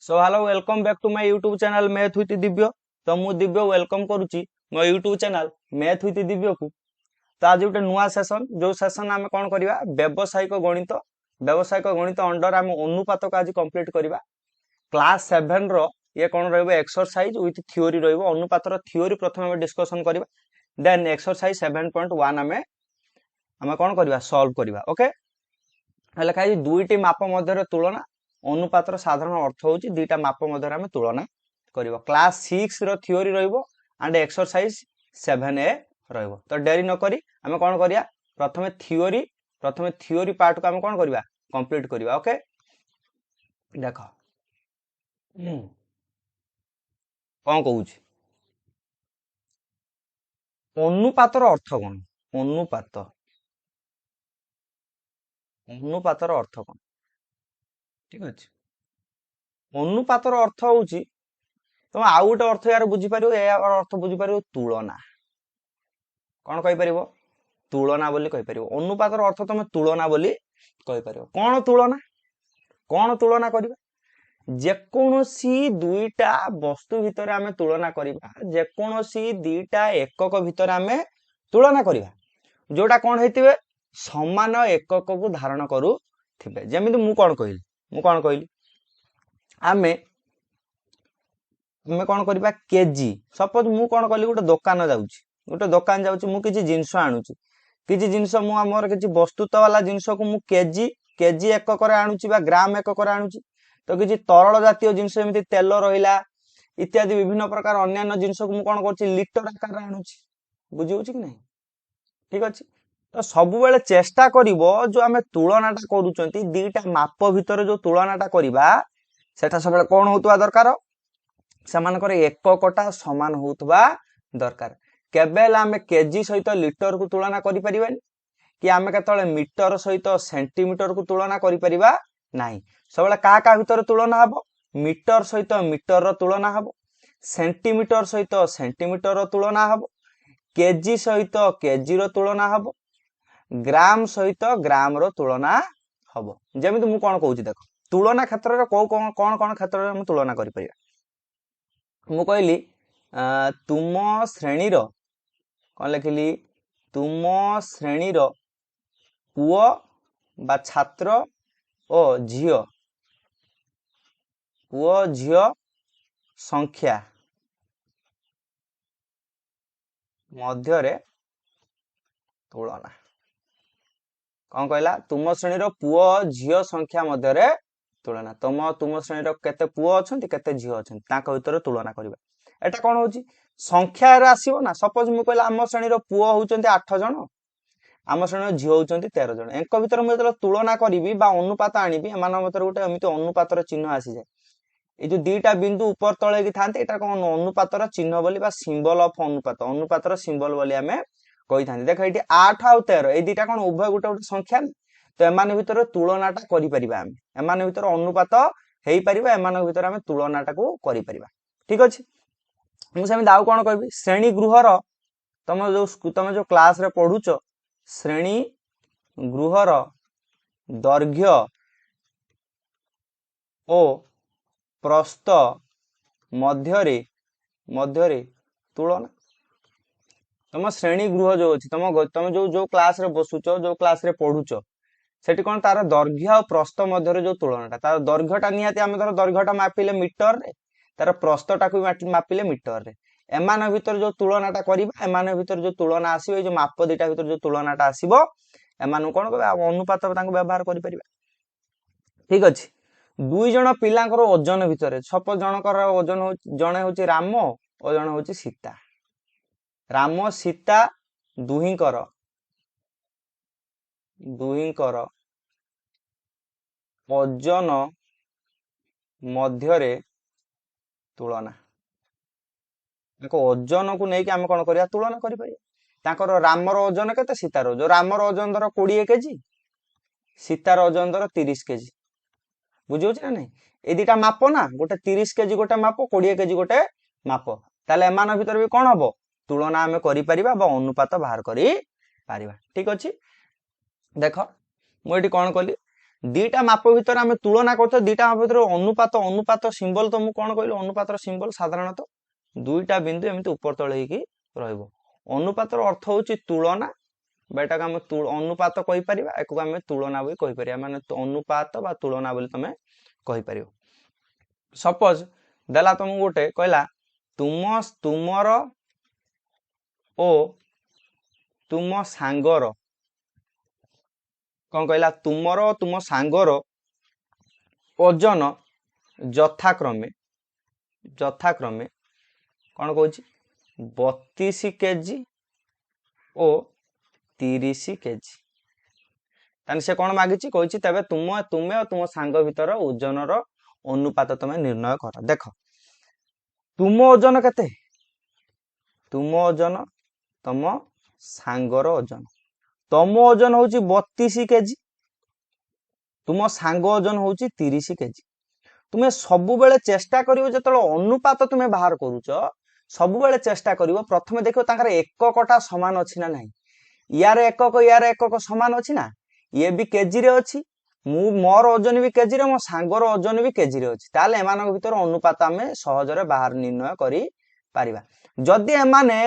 So hello welcome back to my YouTube channel math with Divya. तो मु Divya welcome करुच्ची मो YouTube channel math with Divya को। तो आज गोटे नुआ सेशन जो सेशन आम कौन करवा व्यावसायिक गणित अंडर आम अनुपात को आज कंप्लीट करवा। क्लास 7 रो ये कौन रहिबो एक्सरसाइज विथ थ्योरी रहिबो। अनुपात रो थ्योरी प्रथम आम डिस्कशन करवा, देन एक्सरसाइज 7.1 आम कौन करवा सॉल्व करवा। ओके लिखा है दुईटी माप मध्य तुलना। अनुपातर साधारण अर्थ होची दुईटा माप मध्य आम तुलना करवा। क्लास 6 रो थ्योरी रहिबो एंड एक्सरसाइज 7A रहिबो। तो डेरी न करी आम कौन करिया प्रथमे थ्योरी पार्ट को आम कौन करवा कंप्लीट करवा। ओके देख कौन कहूँ अनुपातर अर्थ कौन। अनुपातर अर्थ कौन ठीक अच्छे। अनुपातर अर्थ होची तुम आउ गोटे अर्थ यार बुझीपार यार अर्थ बुझीपार तुलना। कौन कहीपर तुलना बोली कहीपर। अनुपातर अर्थ तुम तुलना बोली कहीपर। कौन तुलना करवा जेकोसी दुईटा वस्तु भितर आमे तुलना करवा। जेकोसी दुईटा एकक भितर आमे तुलना करवा जोटा कौन होइतिबे समान एकक को धारण करुथिबे। जेमिति मु कौन कहली आमे कौन करवा केजी। सपोज मु कौन कली गोटे दुकान जाऊँ मु किछि जिंस आणुची किछि जिंस मु हमर किछि वस्तुत्व वाला जिंस को मु केजी एकक रे आणुची बा ग्राम एकक रे आणुची। तो किछि तरल जातीय जिंस एमिति तेल रहिला इत्यादि विभिन्न प्रकार अन्य जिंस को मु कौन करछि लिटर आकार रे आणुची। बुझी होची कि नहीं ठीक अछि। तो सब बेले चेष्टा करिवो जो आमे तुलनाटा करूचंती दीटा माप भितर जो तुलनाटा करिबा सेटा सब कौन होतबा दरकार सेमानकर एककटा समान होतबा दरकार। केबेल आमे केजी सहित लिटर को तुलना करि परिबानी कि आमे केतळे मीटर सहित सेंटीमीटर को तुलना करि परिबा नाही। सबले का भितर तुलना हबो मीटर सहित मीटर रो तुलना हबो, सेंटीमीटर सहित सेंटीमीटर रो तुलना हबो, केजी सहित केजी रो तुलना हबो, ग्राम सहित ग्राम रो तुलना हबो। जेमिति मु कोन कहूची देखो तुलना क्षेत्र रे कोन क्षेत्र रे हम तुलना करि परिबा। मु कहली तुम श्रेणी रो कौन लिखिली तुम श्रेणी रो पुओ बा छात्र ओ झियो संख्या मध्यरे तुलना। कौन कहला तुम श्रेणी रो पुओ झियो संख्या मध्यरे तुलना। तुम श्रेणी रो केते पुओ अछंती केते झियो अछंती ताका भितर तुलना करबा। एटा कौन होची संख्या रे आसीबो ना। सपोज मु कहला आम श्रेणी रो पुओ होउचंती 8 जण आम श्रेणी रो झियो होउचंती 13 जण। एंक भितर मु जतले तुलना करिवि बा अनुपात आनिबि एमान भितर गोटे एमिति अनुपातर चिन्ह आसी जाय। ए जो दीटा बिंदु ऊपर तळे कि थांते एटा कोन अनुपातर चिन्ह बोली बा सिंबल ऑफ अनुपातर सिंबल बोली हमें कहि थांते। देख एठी 8 आ 13 ए दीटा कोन उभय गोटे गोटे संख्या तो एमान भितर तुलनाटा करि परिबा। हम एमान भितर अनुपात हेई परिबा एमान भितर हम तुलनाटा को करि परिबा ठीक अछि। मु सेमि दाउ कोन कहबी श्रेणी गृहर तुम जो क्लास रे पढुचो श्रेणी गृहर दैर्घ्य ओ प्रस्थ मध्यरे तुलना। तुम श्रेणी गृह जो अछि तुम जो क्लास रे बसुचो जो क्लास रे पढुचो सेठी कोन तार दैर्घ्य और प्रस्थ मध्यरे जो तुलनाटा तार दैर्घ्यटा निहाती आमे धर दैर्घ्यटा मापिले मीटर रे तार प्रस्थटा को मापिले मीटर रे। एमान भितर जो तुलनाटा करिबा एमान भितर जो तुलना आसीबो ए जो माप दिटा भितर जो तुलनाटा आसीबो एमान कोन कहबा अनुपात तांको व्यवहार करि परिबा ठीक अछि। दुई जण पिलांकर ओजन भितर सपोज जनकर ओजन हो जणे होची राम और जणे होची सीता। राम सीता दुहींकर ओजन मध्यरे तुलना। ओजन को नहीं आम कौन करिया तुलना करि परिया। तांकर रामर ओजन केते सीतार जो रामर ओजन धर 20 केजी सीतार ओजन धर 30 केजी। बुझियो ना नहीं ए दीटा माप ना गोटे 30 केजी गोटे माप 20 केजी गोटे माप ताले एमान भीतर भी कोन हबो तुलना आमे करि परिबा बा अनुपात बाहर करि परिबा ठीक अछि। देख मु एठी कोन कली दुईटा माप भितर आम तुलना कर दुईटा माप भितर अनुपात अनुपात सिंबल तो मुझे कौन कहली अनुपात सिंबल साधारणतः दुईटा बिंदु एमती ऊपर तले होगी अनुपात अर्थ हूँ तुलना बेटा आम अनुपात कहीपर एक आम तुलना भी कहीपर माने अनुपात बा तुलना बोली तुम कहीपर सपोज देला तुमको गोटे कहला तुम तुमर ओ तुम सांगर कौन कहला तुमर तुम सांगर ओजन यथाक्रमे यथाक्रमे कौन कहूँ 32 केजी ओ 30 केजी ताने से कौन मागिची कही तेबे तुम तुम्हें और तुम सांग भितर ओजनर अनुपात तुम निर्णय कर देख तुम ओजन केते तुम ओजन तुम सांगर ओजन तुम ओजन हूँ 32 केजी तुम सांग ओजन हूँ 30 केजी तुम्हें सब बेले चेष्टा करियो जतलो अनुपात तुम्हें बाहर करूच सब बेले चेष्टा करियो प्रथमे देखो तांकर एककटा समान अछि ना नहीं यार एकक समान अछि ना ये भी केजी रे अछि मु मोर ओजन भी केजी रे मो सांगर ओजन भी केजी रे अछि ताले एमानक भितर अनुपात आमे सहजरे बाहर निर्णय करि पारिबा जदि एमाने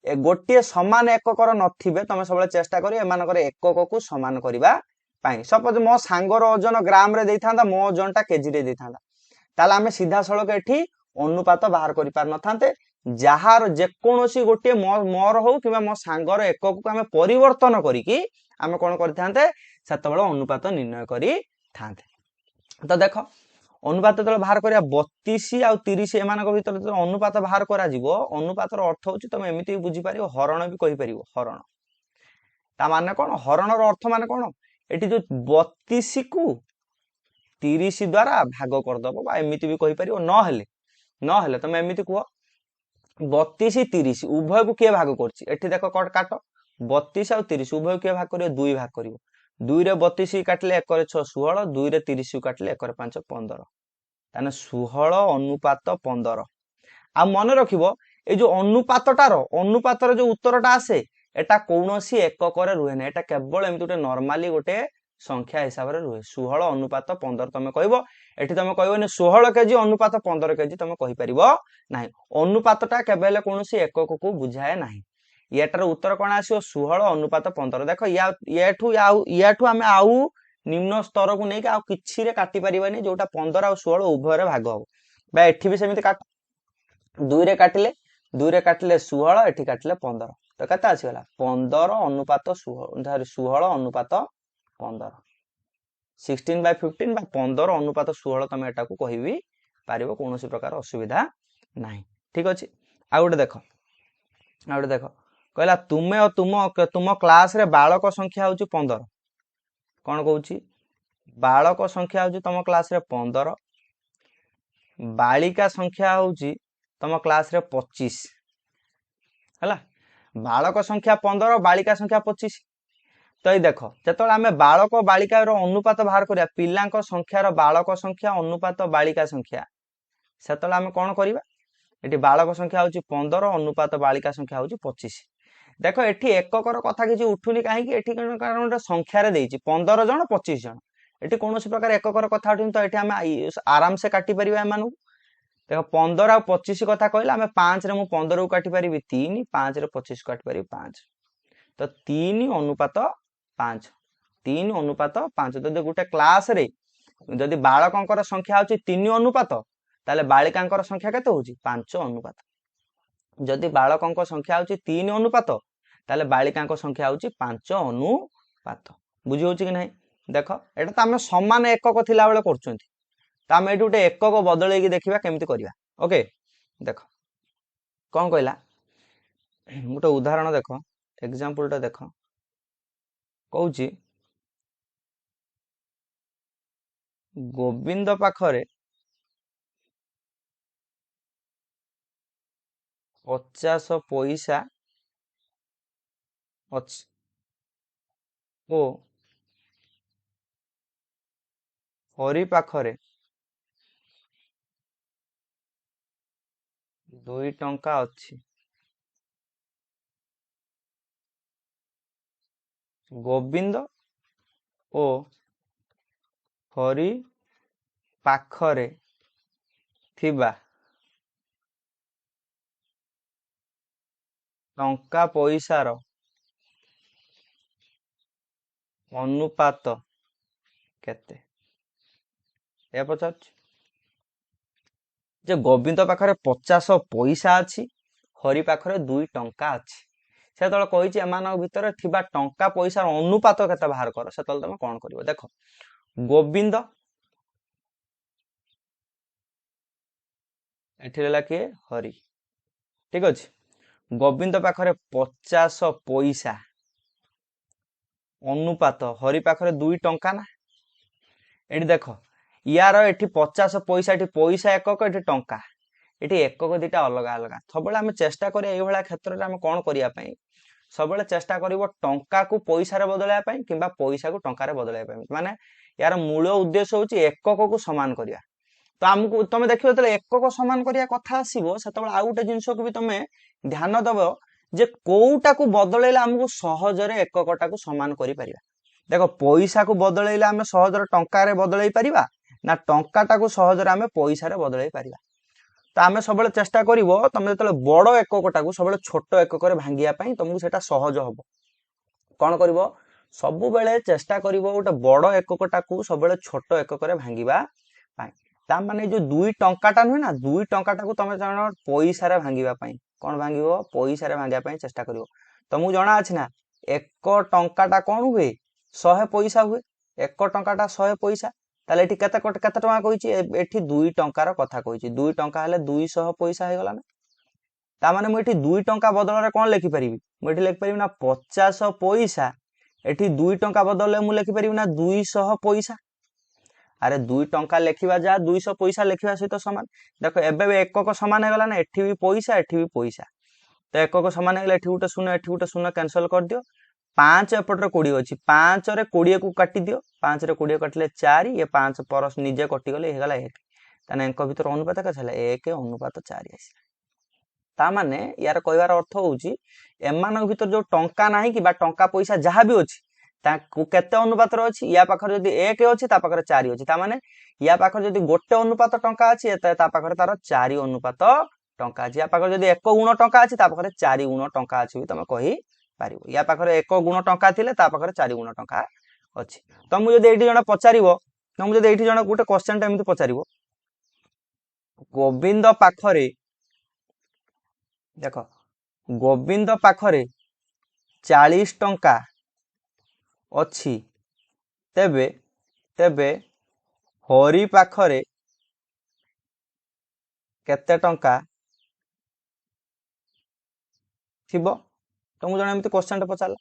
गोटे समान एककर नथिबे तमे सबले चेष्टा करी एमानकर एकक को समान करिबा पाई सपोज मो सांगर ओजन ग्राम रे देइथांदा मो ओजनटा केजी रे देइथांदा ताले आमे सीधा सळक एठी अनुपात बाहर करि पार नथांते जार जेकोसी गोटे मोर हो कि मो सांगर एकक को आमे परिवर्तन करिकी आमे कोन करथांते सेतबेले अनुपात निर्णय करि थांते तो देखो अनुपात जो बाहर करा 32 आ 30 एमानक भितर जो अनुपात बाहर करा जीवो अनुपातर अर्थ होची तुम एमिति बुझी पारियो हरण भी कहि पारियो हरण ता माने कोन हरणर अर्थ माने कोन एठी जो 32 को 30 द्वारा भाग कर दबो बा एमिति भी कहि पारियो न हेले तुम एमिति कुहो 32 30 उभय को के भाग करछि एठी देखो कट काट 32 आ 30 उभय के भाग करियो दुई भाग करियो 2 रे 32 काटले 1 रे 6 16 2 रे 30 काटले 1 रे 5 15 ताने 16 अनुपात 15 आ मन रखिबो ए जो अनुपातर जो उत्तरटा आसे एटा कौनसी एकक रे रुहे ना एटा केवल एमि गोटे नॉर्मली गोटे संख्या हिसाब रे रुहे 16 अनुपात 15 तमे कहबो एठी तमे कहबोनी 16 केजी अनुपात 15 केजी तमे कहि परिबो नाही अनुपातटा केवल कौनसी एकक को बुझाए नाही याटार उत्तर कौन आसो 16 अनुपात 15 देखो याठू आमे आउ निम्न स्तर को नहीं आउ किछि रे काटि परिबानी जोटा 15 आ 16 उभय रे भाग हो बा एठी भी सेमिति काट 2 रे काटिले 16 एठी काटिले 15 तो केते आसीगला 15 अनुपात 16 अनुपात 15 16/15 बा 15 अनुपात 16 तमे एटा को कहिबी पारिबो कोनोसी प्रकार असुविधा नाही ठीक अछि आ गोटे देखो कहला तुमे और तुम क्लास रे बालक संख्या होची 15 कौन कहूची बालक संख्या होची तुम क्लास रे 15 बालिका संख्या होची तुम क्लास रे 25 हला बालक संख्या 15 बालिका संख्या 25 तो ये देख जत आम बालक बालिका अनुपात बाहर करिया पिलांक संख्यार बालक संख्या अनुपात बालिका संख्या सेत आम कौन करवा ये बालक संख्या होची 15 अनुपात बालिका संख्या होची 25 देख एठी एककर कथा किसी उठुनी कहीं कारण गोटे संख्यार 15 जन 25 जन एठी कौन प्रकार एककर कथा उठुनी तो ये आराम से काटी पार एम देख 15 आ 25 कथा कहला आम 5 रे 15 को काटी पारि 3 5 रे 25 काटी पारि 5 तो 3 अनुपात 5 3 अनुपात 5 तो गोटे क्लास रे जदि बालकंकर संख्या होची 3 अनुपात ताले बालिकांकर संख्या केते होची 5 अनुपात जदि बालकंक संख्या होची 3 अनुपात ताले बालिकांक संख्या होची 5 अनुपात बुझी होची कि नहीं देख एटा तो आम समान एकक थिला बेले करछंती तो आम एठी गोटे एकक बदलैकी देखिबा केमिति करिबा ओके देख कौन कहला गोटे उदाहरण देख एग्जांपलटा देख कहूची गोविंद पाखरे 50 पैसा अछि ओ हरि पाखरे 2 टंका अछि गोविंद ओ ହରି ପାଖରେ ଥିବା ଟଙ୍କା ପଇସାର ଅନୁପାତ କେତେ? ଏହା ପଚାରୁଛି ଯେ ଗୋବିନ୍ଦ ପାଖରେ 50 ପଇସା ଅଛି, ହରି ପାଖରେ 2 ଟଙ୍କା ଅଛି। ସେତେବେଳେ କହିଛି ଏମାନଙ୍କ ଭିତରେ ଥିବା ଟଙ୍କା ପଇସାର ଅନୁପାତ କେତେ ବାହାର କର। ସେତେବେଳେ ତମେ କଣ କରିବ? ଦେଖ, ଗୋବିନ୍ଦ ଏଠି ରହିଲା କିଏ? ହରି। ଠିକ ଅଛି, ଗୋବିନ୍ଦ ପାଖରେ 50 ପଇସା ଅନୁପାତ ହରି ପାଖରେ 2 ଟଙ୍କା ନା। ଏଠି ଦେଖ, ইয়ার এটি 50 পয়সা, এটি পয়সা একক, এটি টঙ্কা, এটি একক দুইটা অলগা অলগা। সবুলে আমি চেষ্টা করি এইভাবে ক্ষেত্রে আমি কোন করিয়া পাই? সবুলে চেষ্টা করিব টঙ্কা কু পয়সারে বদলাইয়া পাই কিংবা পয়সা কু টঙ্কারে বদলাইয়া পাই। মানে ইয়ার মূল উদ্দেশ্য হচ্ছে একক কু সমান করিয়া। তো আমକୁ তুমি ଦେଖିବ ଯେତେବେଳେ ଏକକ ସମାନ କରିବା କଥା ଆସିବ, ସେତେବେଳେ ଆଉ ଗୋଟେ ଜିନିଷକୁ ବି ତମେ ଧ୍ୟାନ ଦବ ଯେ କୋଉଟାକୁ ବଦଳେଇଲେ ଆମକୁ ସହଜରେ ଏକକଟାକୁ ସମାନ କରିପାରିବା। ଦେଖ, ପଇସାକୁ ବଦଳେଇଲେ ଆମେ ସହଜରେ ଟଙ୍କାରେ ବଦଳେଇ ପାରିବା ନା ଟଙ୍କାଟାକୁ ସହଜରେ ଆମେ ପଇସାରେ ବଦଳେଇ ପାରିବା? ତ ଆମେ ସବୁବେଳେ ଚେଷ୍ଟା କରିବ, ତମେ ଯେତେବେଳେ ବଡ ଏକକଟାକୁ ସବୁବେଳେ ଛୋଟ ଏକକରେ ଭାଙ୍ଗିବା ପାଇଁ ତମକୁ ସେଟା ସହଜ ହବ। କଣ କରିବ? ସବୁବେଳେ ଚେଷ୍ଟା କରିବ ଗୋଟେ ବଡ ଏକକଟାକୁ ସବୁବେଳେ ଛୋଟ ଏକକରେ ଭାଙ୍ଗିବା ପାଇଁ। ତା ମାନେ ଯୋଉ 2 ଟଙ୍କାଟା ନୁହେଁ ନା, 2 ଟଙ୍କାଟାକୁ ତମେ ଜାଣ ପଇସାରେ ଭାଙ୍ଗିବା ପାଇଁ କଣ ଭାଙ୍ଗିବ? ପଇସାରେ ଭାଙ୍ଗିବା ପାଇଁ ଚେଷ୍ଟା କରିବ। ତମକୁ ଜଣା ଅଛି ନା 1 ଟଙ୍କାଟା କଣ ହୁଏ? 100 ପଇସା ହୁଏ। 1 ଟଙ୍କାଟା 100 ପଇସା। তাহলে এটি কেতে টঙ্কা কইছি? এটি 2 টঙ্কার কথা কইছি। 2 টঙ্কা হলে 200 পয়সা হয়ে গলা না। তা মানে মু এটি 2 টঙ্কা বদলরে কোন লিখি পারিবি? মু এটি লিখি পারিবি না 50 পয়সা। এটি 2 টঙ্কা বদললে মু লিখি পারিবি না 200 পয়সা। আরে 2 টঙ্কা লেখিবা যা 200 পয়সা লেখিবা সহিত সমান। দেখো এবে একক সমান হয়ে গলা না, এটি भी পয়সা এটি भी পয়সা। তো একক সমান হয়ে গলা, এটি গোটে শূন্য এটি গোটে শূন্য ক্যানসল कर दियो। 5 एपटर 20 अच्छी, 5 रे 20 को काटी दियो। 5 रे 20 काटिले 4, ये 5 परस निजे कटि गले हेगला 1। ताने एंक भीतर अनुपात का छला 1 अनुपात 4 आसी। ता माने यार कहवार अर्थ होउची एमानक भीतर जो टंका नाही कि बा टंका पैसा जहा भी अछि ताकू केते अनुपात रो अछि? या पाखर जदी 1 अछि ता पाखर 4 अछि। ता माने या पाखर जदी गोटे अनुपात टंका अछि ता पाखर तार 4 अनुपात टंका अछि। या पाखर जदी 1 गुण टंका अछि ता पाखर 4 गुण टंका अछि भी तमे कहि पारिबो। या पाखरे 1 गुण टंका थिले ता पाखरे 4 गुण टंका अछि। तमु जदि एठी जण पचारिबो, तमु जदि एठी जण गुटे क्वेश्चन टा एमिति पचारिबो, गोविंद पाखरे देखो, गोविंद पाखरे 40 टंका अछि, तेबे तेबे हरि पाखरे केते टंका थिबो? तुमको जण एमती क्वेश्चन टा पचारला,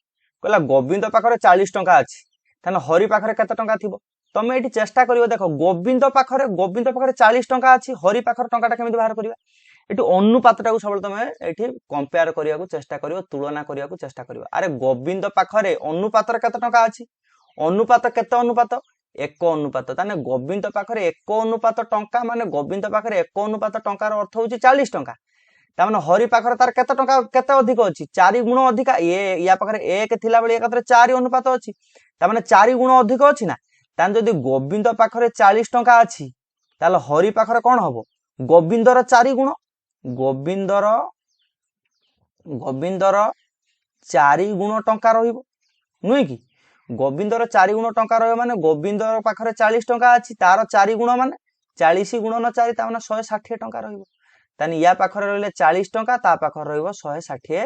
कहला गोविंद पाखरे 40 टंका अछि, ताने हरि पाखरे केते टंका थिबो? तमे एठी चेष्टा करियो, देखो गोविंद पाखरे 40 टंका अछि, हरि पाखरे टंकाटा केमिति बाहर करिवा? एठी अनुपातटा को सबल तमे एठी कंपेयर करिया को चेष्टा करियो, तुलना करिया को चेष्टा करियो। अरे गोविंद पाखरे अनुपात रे केते टंका अछि? अनुपात केते अनुपात? 1 अनुपात। ताने गोविंद पाखरे 1 अनुपात टंका माने गोविंद पाखरे 1 अनुपात टंकार अर्थ होची 40 टंका। ता माने हरि पाखरे तार केते टंका केते अधिक अछि? 4 गुण अधिका। ये या पाखरे 1 थिला बेले एकाथरे 4 अनुपात अछि, ता माने 4 गुण अधिक अछि ना। तान जदि गोविंद पाखरे 40 टंका अछि ताले हरि पाखरे कोन हबो? गोविंदर 4 गुण। गोविंदर 4 गुण टंका रहिबो नुई कि? गोविंदर 4 गुण टंका रहिबो माने गोविंदर पाखरे 40 टंका अछि, तार 4 गुण माने 40 गुणन 4 ता माने 160 टंका रहिबो। तानी या पाखरे रहले 40 टंका, ता पाखरे रहिबो 160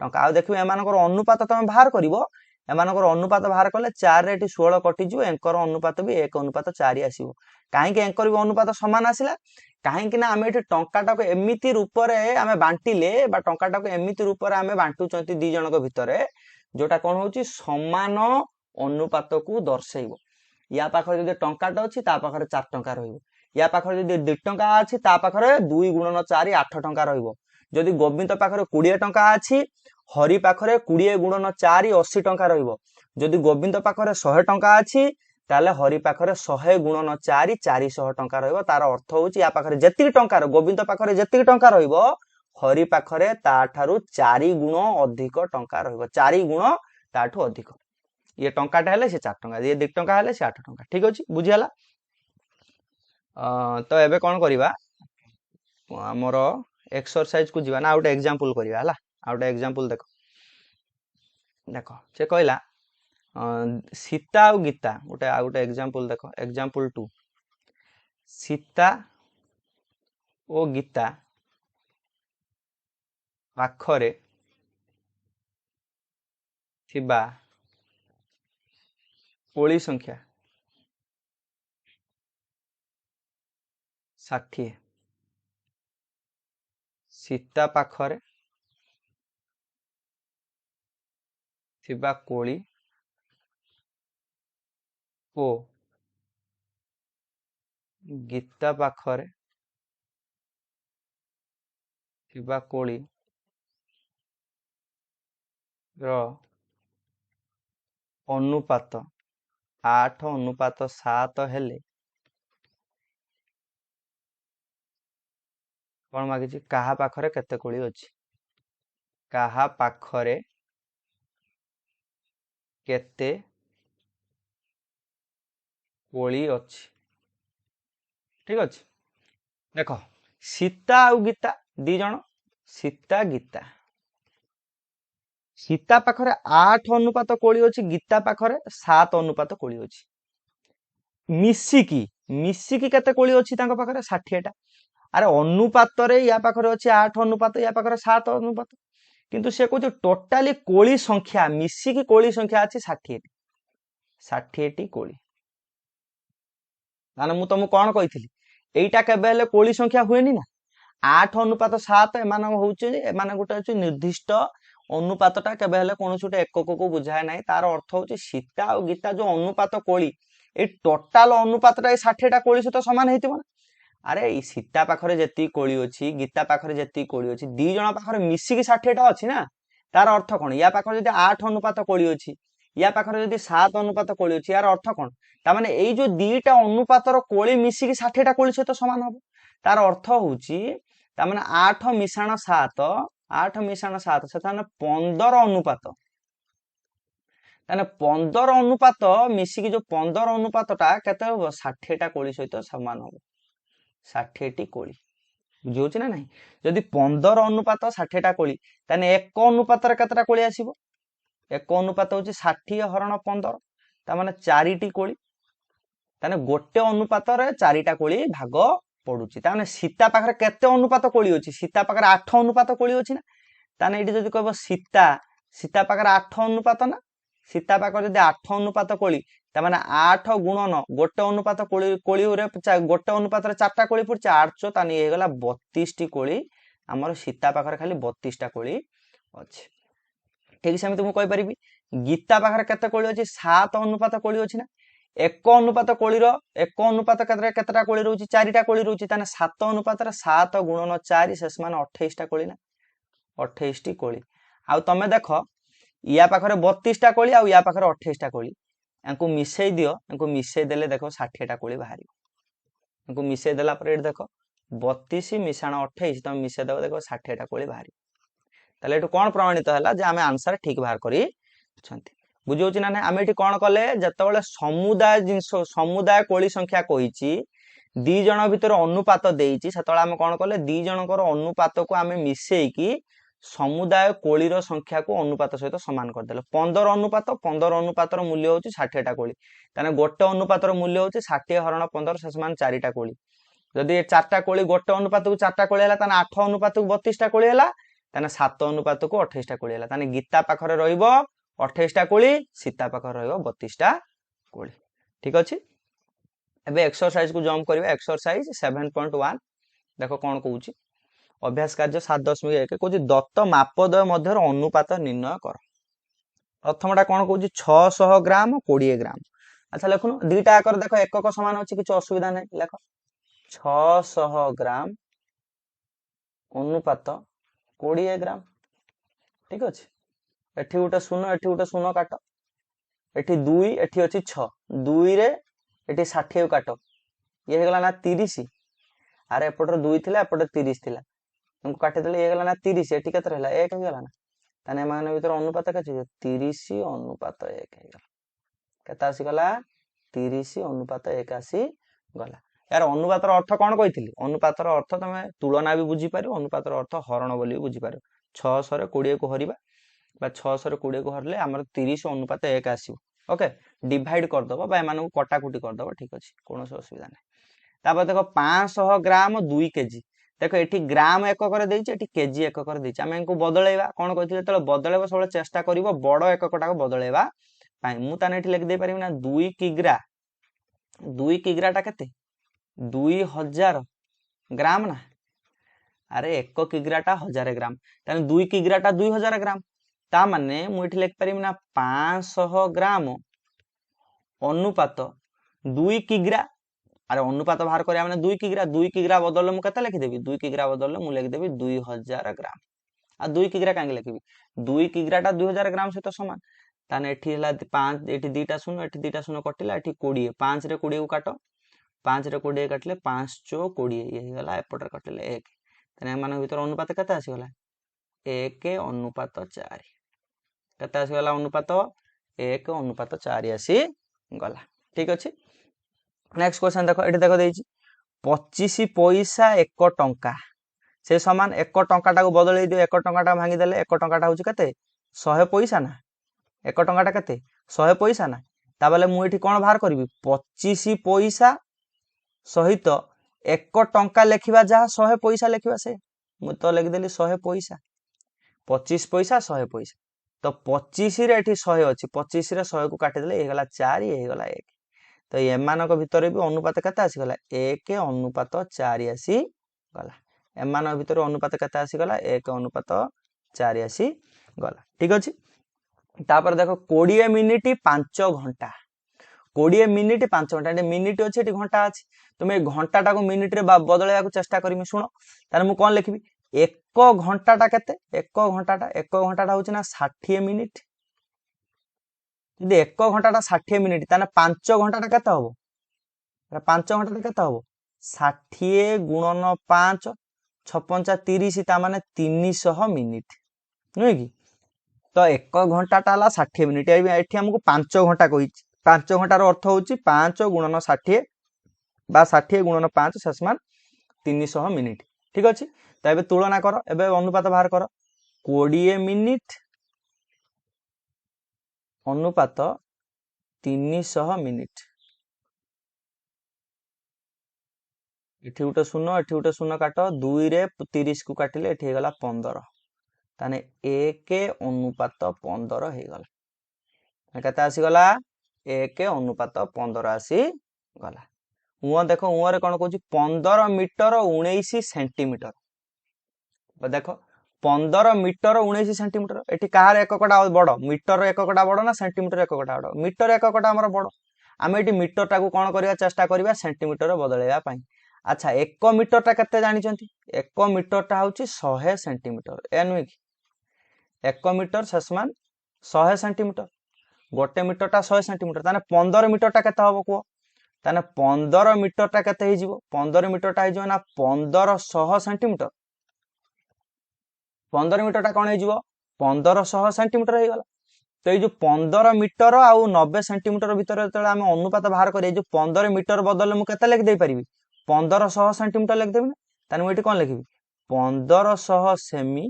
टंका। आ देखिबो एमानकर अनुपात तमे बाहर करिवो, एमानकर अनुपात बाहर कले 4 रे 16 कटि जिवो, एंकर अनुपात भी 1 अनुपात 4 आसीबो। काहे कि एंकर भी अनुपात समान आसिला? काहे कि ना आमे एठी टंकाटा को एमिति रूप रे आमे बांटिले बा टंकाटा को एमिति रूप रे आमे बांटू चंती दी जनक भितरे, जोटा कोन होची समान अनुपात को दर्शाइबो। या पाखरे जदि टंकाटा अछि ता पाखरे 4 टंका रहिबो। या पाखरे जदि 2 टंका अछि ता पाखरे 2 गुणन 4 8 टंका रहिबो। जदि गोविंद पाखरे 20 टंका अछि, हरि पाखरे 20 गुणन 4 80 टंका रहिबो। जदि गोविंद पाखरे 100 टंका अछि ताले हरि पाखरे 100 गुणन 4 400 टंका रहिबो। तार अर्थ होची या पाखरे जेतिक टंका गोविंद पाखरे जेतिक टंका रहिबो, हरि पाखरे ता ठारू 4 गुण अधिक टंका रहिबो। 4 गुण ताठू अधिक। ये टंकाटा हेले से 4 टंका, ये 2 टंका हेले से 8 टंका। ठीक अछि, बुझियाला? तो एबे कौन करिबा हमर एक्सरसाइज को जीवा ना आउट एग्जांपल करिबा हला आउट एग्जांपल देखो देखो से कहला सीता और गीता गोटे आ गोटे एग्जांपल देखो एग्जांपल 2 सीता और गीता पाखरे थिबा कोली संख्या 60 सीता पाखरे थिबा कोली ओ गीता पाखरे थिबा कोली रो अनुपात 8:7 हेले कौन मागिची काहा पाखरे केते कोली अछि काहा पाखरे केते कोली अछि ठीक अछि देखो सीता और गीता दी जण सीता गीता सीता पाखरे 8:7 अछि गीता पाखरे 7:7 अछि मिसिकी केते कोली अछि तांको पाखरे 60 टा अरे अनुपात रे या पाखरे अछि 8:7 या पाखरे 7:7 किंतु से कहू टोटाली कोली संख्या मिसिकी कोली संख्या अछि 60 टी कोली माने मु तुमको कोन कहिथिली एइटा केबे हेले कोली संख्या हुएनी ना 8:7 एमान होउचे एमान गोटे अछि निर्दिष्ट अनुपातटा केबे हेले कोनोस गोटे एकक को बुझाय नाही तार अर्थ होउचे सीता और गीता जो अनुपात कोली ए टोटाल अनुपातटा 60 टा कोली सहित समान हेतिबो ना अरे ई सीता पाखरे जेती कोली अछि गीता पाखरे जेती कोली अछि दी जण पाखरे मिसिकी 60 टा अछि ना तार अर्थ कोन या पाखरे जदी 8:7 कोली अछि या पाखरे जदी 7:7 कोली अछि यार अर्थ कोन ता माने एई जो दीटा अनुपातर कोली मिसिकी 60 टा कोली सहित समान हबो तार अर्थ होउची ता माने 8 मिसाण 7 8 मिसाण 7 सेताने 15 अनुपात ताने 15 अनुपात मिसिकी जो 15 अनुपातटा केते हबो 60 टा कोली सहित समान हबो 60 टी कोली बुझियोछि ना नाही जदी 15 अनुपात 60 टा कोली ताने 1 अनुपातर केतरा कोली आसीबो 1 अनुपात होची 60 हरण 15 ता माने 4 टी कोली ताने गोटे अनुपात रे 4 टा कोली भाग पडुची ताने सीता पाखरे केते अनुपात कोली अछि सीता पाखरे 8 अनुपात कोली अछि ना ताने एठी जदी कहबो सीता पाखरे 8 अनुपात ना सीता पाखरे जदी 8 अनुपात कोली ता माने 8 गुणन गोटे अनुपात कोली कोली रे गोटे अनुपात रे 4 टा कोली पडुची 8 चो ताने हे गला 32 टी कोली हमर सीता पाखरे खाली 32 टा कोली अछि ठीक सेमति मु कहि परिबी गीता पाखरे केते कोली अछि 7 अनुपात कोली अछि ना 1 अनुपात कोली रो 1 अनुपात केतरा कोली रहउची 4 टा कोली रहउची ताने 7 अनुपात रे 7 गुणन 4 शेष मान 28 टा कोली ना 28 टी कोली आ तमे देखो या पाखरे 32 टा कोली आ या पाखरे 28 टा कोली एंको मिसई दियो एंको मिसई देले देखो 60 टा कोली बाहरी एंको मिसई देला पर एट देखो 32 मिसाण 28 तमे मिसई देबो देखो 60 टा कोली बाहरी ताले एटु कोन प्रमाणित हला जे आमे आंसर ठीक बाहर करी छथि बुझियोछि ना नै आमे एठी कोन कले जतबेले समुदाय जिंस समुदाय कोली संख्या कहिछि दी जण भितर अनुपात देइछि सेतबेले आमे कोन कले दी जनकर अनुपात को आमे मिसेई की समुदाय कोलीर संख्या को अनुपात सहित समान कर देले 15 अनुपात रो मूल्य होछि 60 टा कोली ताने गोटे अनुपात रो मूल्य होछि 60 हरण 15 से समान 4 टा कोली जदी 4 टा कोली गोटे अनुपात को 4 टा कोली हला ताने 8 अनुपात को 32 टा कोली हला ताने 7 अनुपात को 28 टा कोली हला ताने गीता पाखरे रहइबो 28 टा कोली सीता पाखरे रहइबो 32 टा कोली ठीक अछि एबे एक्सरसाइज को जंप करबा एक्सरसाइज 7.1 देखो कोन कहूची अभ्यास कार्य 7.1 कहूची दत्त मापदय मध्य अनुपात निर्णय कर प्रथमटा कोन कहूची 600 ग्राम 20 ग्राम अच्छा लेखुन दुईटा आकर देखो एकक समान अछि किछ असुविधा नै लेखो 600 ग्राम अनुपात 20 ग्राम ठीक अछि एठी गोटे शून्य काट एठी 2 एठी अछि 6 2 रे एठी 60 काट ये हेगला ना 30 अरे एपटर 2 थिला एपटर 30 थिला तुमको काटे देले ये गला ना 30 एठी केतर हला 1 हे गला ना ताने माने भीतर अनुपात के 30 अनुपात 1 हे गला केता आसी गला 30 अनुपात 1 आसी गला यार अनुपातर अर्थ कौन कही अनुपातर अर्थ तुम तुलना भी बुझीपार अनुपातर अर्थ हरण बोली भी बुझीपार 600 20 को हरवा 600 20 को हरले आम 30 अनुपात 1 आसो ओके डिवाइड करदब एम कटाकुटी करदब ठीक अच्छे कौन असुविधा ना देख 500 ग्राम 2 केजी देख ये ग्राम एकक केजी एकक आम इनको बदलैवा कौन कही जो बदल सब चेष्टा कर बड़ एककटा बदलैवा मुझे लिखिदे पारि ना 2 किग्रा 2 किग्राटा के 2000 ग्राम ना अरे 1 किग्राटा 1000 ग्राम ताने 2 किग्राटा 2000 ग्राम ता माने मुझे लिखिपारि ना 500 ग्राम अनुपात 2 किग्रा अरे अनुपात बाहर करिया माने 2 किग्रा बदल मु केते लिखिदेबी 2 किग्रा बदल मु लिखिदेबी 2000 ग्राम आ 2 किग्रा कांगे लिखिबी 2 किग्राटा 2000 ग्राम सहित समान ताने एठी हला 5 एठी 2टा शून्य एठी 2टा शून्य कटिला एठी 20 5 रे 20 को काटो 5 रे 20 काटले 5 चो 20 ये गला एपटर काटले 1 ताने मान भीतर अनुपात केते आसी गला 1 अनुपात 4 केते आसी गला अनुपात 1 अनुपात 4 आसी गला ठीक अछि नेक्स्ट क्वेश्चन देखो ये देख देछि 25 पैसा 1 टंका से समान 1 टंकाटा को बदल दियो 1 टंकाटा भांगी देले 1 टंकाटा होची केते 100 पैसा ना 1 टंकाटा केते 100 पैसा ना ता बेले मु एठी कोन बाहर करबी 25 पैसा सहित 1 टंका लेखिबा जहा 100 पैसा लेखिबा से मु तो लिख देली 100 पैसा 25 पैसा 100 पैसा तो 25 रे एठी 100 अछि 25 रे 100 को काटि देले हे गला 4 हे गला 1 तो एमानक भितर भी अनुपात केते आसी गला 1 अनुपात 4 आसी गला एमान भितर अनुपात केते आसी गला 1 अनुपात 4 आसी गला ठीक अछि तापर देखो 20 मिनिट 5 घंटा 20 मिनिट 5 घंटा ए मिनिट अछि एटी घंटा अछि तुम ए घंटाटा को मिनिट रे बदलया को चेष्टा करमी सुनो तार मु कोन लिखबी 1 घंटाटा केते 1 घंटाटा होछि ना 60 मिनिट यदि 1 घंटाटा 60 मिनिट ताने 5 घंटाटा केते हबो 5 घंटाटा केते हबो 60 गुणन 5 56 30 ता माने 300 मिनिट नुहे कि तो 1 घंटाटा हला 60 मिनिट एठी हमको 5 घंटा कहि 5 घंटार अर्थ होछि 5 गुणन 60 बा 60 गुणन 5 समान 300 मिनिट ठीक अछि त एबे तुलना कर एबे अनुपात बाहर कर 20 मिनिट अनुपात 300 मिनिट एठी उटे शून्य काट 2 रे 30 को काटिले एठी गला 15 ताने 1 अनुपात 15 हे गला केते आसी गला 1 अनुपात 15 आसी गला उहा देखो उहा रे कोन कहूची 15 मीटर 19 सेंटीमीटर देखो 15 मीटर 19 सेंटीमीटर एठी कार एककटा बड़ मीटर एककटा बड़ ना सेंटीमीटर एककटा बड़ मीटर एककटा हमर बड़ आमे एठी मीटर टाको कोन करिया चेष्टा करिया सेंटीमीटर बदलैया पई अच्छा 1 मीटर टा केते जानि चंती 1 मीटर टा होची 100 सेंटीमीटर एनुइ 1 मीटर समान 100 सेंटीमीटर गोटे मीटर टा 100 सेंटीमीटर ताने 15 मीटर टा केते हबो को ताने 15 मीटर टा केते हे जिवो 15 मीटर टा हे जिवो ना 1500 सेंटीमीटर 15 मीटर टा कोन हे जिवो 1500 सेंटीमीटर हे गला तो ये जो 15 मीटर आउ 90 सेंटीमीटर भीतर जतले हम अनुपात बाहर करिए जो 15 मीटर बदल मु केते लिख दे परिबी 1500 सेंटीमीटर लिख देबी ताने मु एठी कोन लिखिबी 1500 सेमी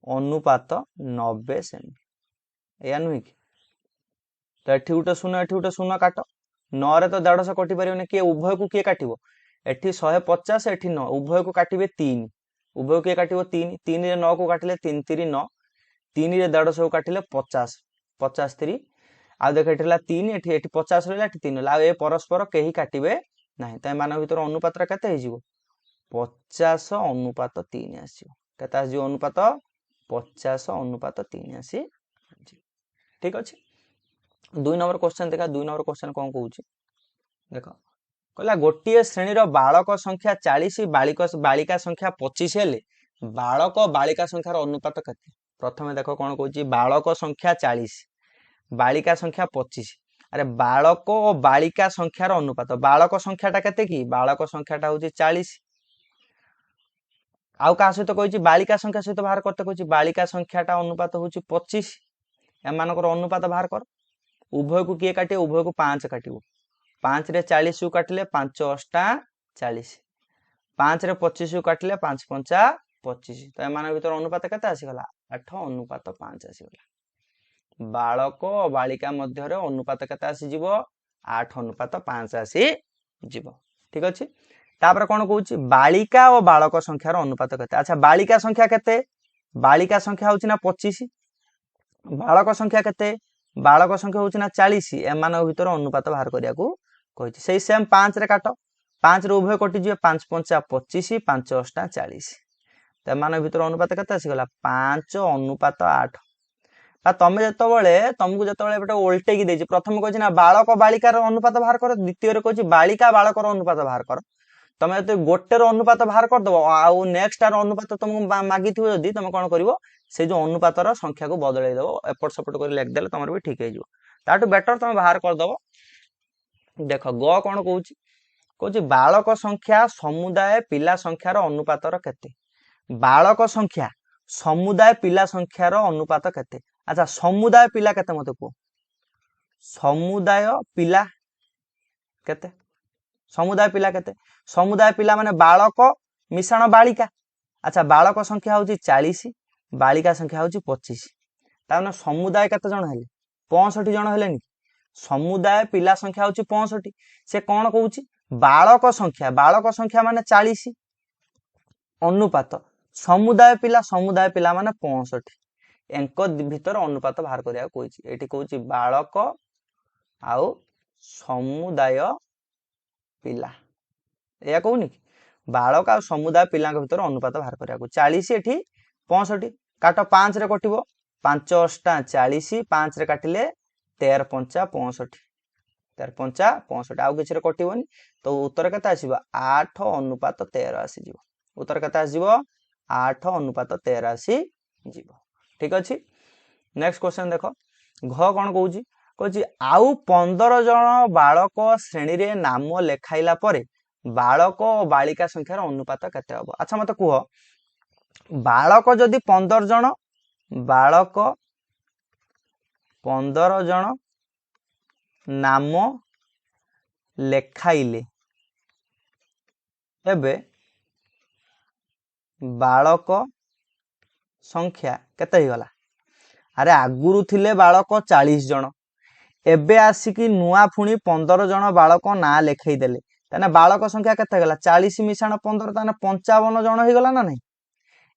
अनुपात 90 सेमी या नुई कि तो एठी उटे शून्य काट 9 रे तो 150 कटि परिबने के उभय को के काटिबो एठी 150 एठी 9 उभय को काटिबे 3 उभय के काटिबो 3 3 रे 9 को काटिले 3 3 9 3 रे 150 को काटिले 50 50 3 आ देख एठला 3 एठी एठी 50 रहला एठी 3 रहला ए परस्पर केही काटिबे नाही त मान भीतर अनुपात केते हे जिवो 50 अनुपात 3 आसीयो केते आसीयो अनुपात 50 अनुपात 3 आसी ठीक अछि 2 नंबर क्वेश्चन देखा 2 नंबर क्वेश्चन कोन कहूची देखो कहला गोटिए श्रेणी रो बालक संख्या 40 बालिका संख्या 25 हेले बालक बालिका संख्यार अनुपात केते प्रथमे देखो कोन कहूची बालक संख्या 40 बालिका संख्या 25 अरे बालक और बालिका संख्यार अनुपात बालक संख्याटा केते की बालक संख्याटा होची 40 आउ का सहित कहूची बालिका संख्या सहित बाहर करते कहूची बालिका संख्याटा अनुपात होची 25 एमानकर अनुपात बाहर कर उभय को किए काटे उभय को 5 काटिबो 5 रे 40 को काटिले 5 अष्टा 40 5 रे 25 को काटिले 5 पंचा 25 तो एमान भीतर अनुपात केते आसीगला 8 अनुपात 5 आसीगला बालक और बालिका मध्य रे अनुपात केते आसी जीवो 8 अनुपात 5 आसी जीवो ठीक अछि तापर कोन कहूची बालिका और बालक संख्यार अनुपात केते अच्छा बालिका संख्या केते बालिका संख्या होची ना 25 बालक संख्या केते बालक संख्या होची ना 40 एमान भीतर अनुपात बाहर करिया को कहिची सेही सेम 5 रे काटो 5 रे उभय कटि जिवे 5 पंचा 25 5 अष्टा 40 तो एमान भीतर अनुपात केते आसी गला 5 अनुपात 8 आ तमे जतबेले तुमको जतबेले एटा उल्टे की देछि प्रथम कहछि ना बालक बालिकार अनुपात बाहर कर द्वितीय रे कहछि बालिका बालकर अनुपात बाहर कर तमे तो गोटे रो अनुपात बाहर कर दबो आ नेक्स्ट आर अनुपात तुमको मागिथिबो जदी तमे कोन करिवो से जो अनुपात रो संख्या को बदलै दबो एपट सपोर्ट कर लिख देले तमर भी ठीक हे जो ताटू बेटर तमे बाहर कर दबो देखो ग कोन कहउछि कहउछि बालक संख्या समुदाय पिला संख्या रो अनुपात रो केते बालक संख्या समुदाय पिला संख्या रो अनुपात केते अच्छा समुदाय पिला केते मते को समुदाय पिला केते समुदाय पिला माने बालक मिश्रण बालिका अच्छा बालक संख्या होची 40 बालिका संख्या होची 25 ताने समुदाय केते जण हेले 65 जण हेलेनी समुदाय पिला संख्या होची 65 से कोन कहउची बालक संख्या माने 40 अनुपात समुदाय पिला माने 65 एंक भीतर अनुपात बाहर करिया कोइची एठी कहउची बालक आउ समुदाय पिला या कहूनी बालक आ समुदाय पिला भीतर अनुपात बाहर करिया को 40 एठी 65 काट 5 रे कटिवो 5 अष्टा 40 5 रे काटिले 13 पंचा 65 13 पंचा 65 आउ किछ रे कटिवोनी तो उत्तर केता आसीबो 8 अनुपात 13 आसी जीवो उत्तर केता आसीबो 8 अनुपात 13 आसी जीवो ठीक अछि नेक्स्ट क्वेश्चन देखो घ कोन कहउची कहउची आउ 15 जण बालक श्रेणी रे नाम लेखाइला परे बालक और बालिका संख्यार अनुपात केते हबो अच्छा मते कुह बालक जदी 15 जण बालक 15 जण नाम लेखाइले एबे बालक संख्या केते ही गला अरे आगुरु थिले बालक 40 जण एबे आसिकी नुआ फुणी 15 जण बालक ना लेखै देले ताने बालक संख्या केते गला 40 मिशाण 15 ताने 55 जण ही गला ना नहीं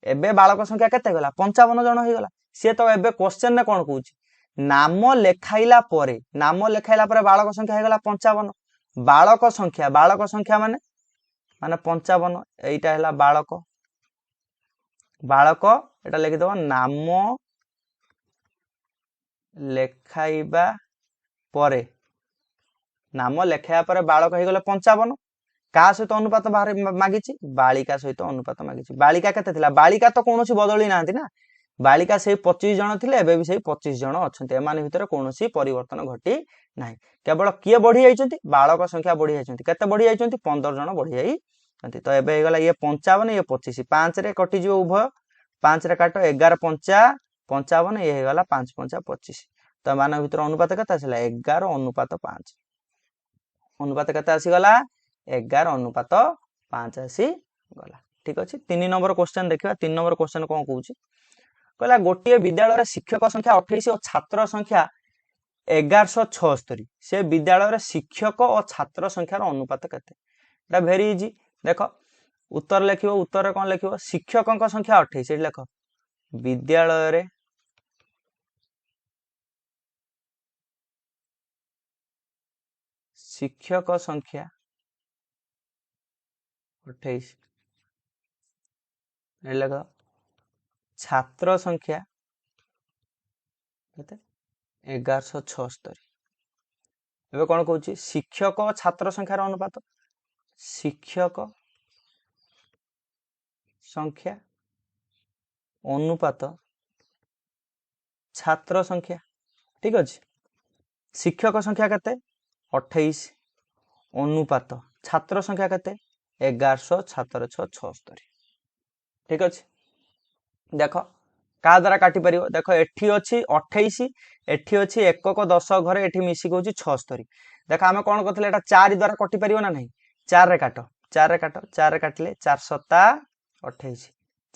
एबे बालक संख्या केते गला 55 जण ही गला से तो एबे क्वेश्चन ने कोन कहूची नाम लेखाइला परे बालक संख्या ही गला 55 बालक संख्या माने 55 एटा हला बालक एटा लिखि दबो नाम लेखाइबा परे नाम लेखाया परे बालक हे गले 55 का सहित अनुपात बाहर मागिची बालिका सहित अनुपात मागिची बालिका केते थिला बालिका तो कोनोसी बदली नांती ना बालिका से 25 जण थिले एबे भी से 25 जण अछंते एमाने भितर कोनोसी परिवर्तन घटी नाही केवल किए बढ़ी जाइचंती बालक संख्या बढ़ी जाइचंती केते बढ़ी जाइचंती 15 जण बढ़ी जाइचंती तो एबे हे गला ये 55 ये 25 5 रे कटि जिवो उभय 5 रे काटो 11 पंचा 55 ये हे गला 5 पंचा 25 तो मान भीतर अनुपात केते आसिला 11 अनुपात 5 अनुपात केते आसी गला 11 अनुपात 5 आसी गला ठीक अछि 3 नंबर क्वेश्चन देखिबा 3 नंबर क्वेश्चन कोन कहूची कहला गोटे विद्यालय रे शिक्षक संख्या 28 और छात्र संख्या 1176 से विद्यालय रे शिक्षक और छात्र संख्यार अनुपात केते एटा वेरी इजी देखो उत्तर लिखिबो उत्तर रे कोन लिखिबो शिक्षकक संख्या 28 एठी लिखो विद्यालय रे शिक्षक संख्या 28 एलगा छात्र संख्या केते 1176 एबे कोन कहूची शिक्षक और छात्र संख्यार अनुपात शिक्षक संख्या अनुपात छात्र संख्या ठीक अछि शिक्षक संख्या केते 28 अनुपात छात्र संख्या केते 1100 छात्र 76 ठीक अछि देखो क्या द्वारा काटी पार देख एठी अच्छी 28 एठी अच्छी 1 10 घरे एठी मिसिक होची 76 देख आम कौन करते 4 द्वारा कटि पार ना नहीं 4 रे काट 4 रे काट 4 रे काटिले 4 7 28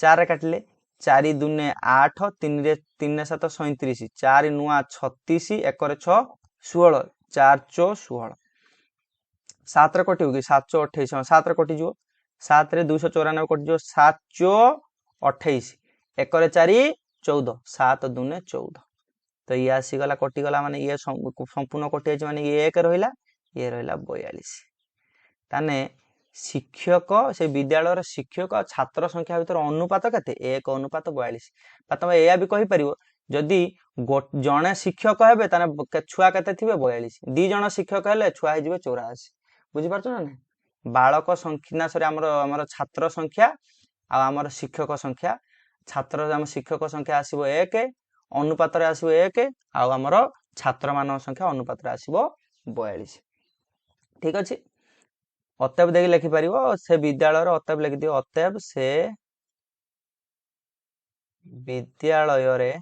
4 रे काटिले 4 दूने 8 3 रे 3 7 37 4 नुआ 36 1 रे 6 16 4 चो 16 7 रे कटिव कि 7 चो 28 7 रे कटि जो 7 रे 294 कटि जो 7 चो 28 1 रे 4 14 7 दूने 14 तो ये आसीगला कटिगला माने ये संपूर्ण कटि माने ये 1 रहिला ये रहिला 42 ताने शिक्षक से विद्यालय शिक्षक और छात्र संख्या भीतर अनुपात केते 1 अनुपात 42 तुम या भी कहि परिवो जदि जणे शिक्षक हेबे ताने छुआ केते थिबे 42 दी जण शिक्षक हेले छुआ हे जिवे 84 बुझि पारछ ना बालक संख्या सरी हमर छात्र संख्या आ हमर शिक्षक संख्या छात्र हम शिक्षक संख्या आसीबो 1 अनुपात रे आसीबो 1 आ हमर छात्र मान संख्या अनुपात रे आसीबो 42 ठीक अछि अतएव देखि लिखि पारिबो से विद्यालय अतएव लिखि दियो अतएव से विद्यालय रे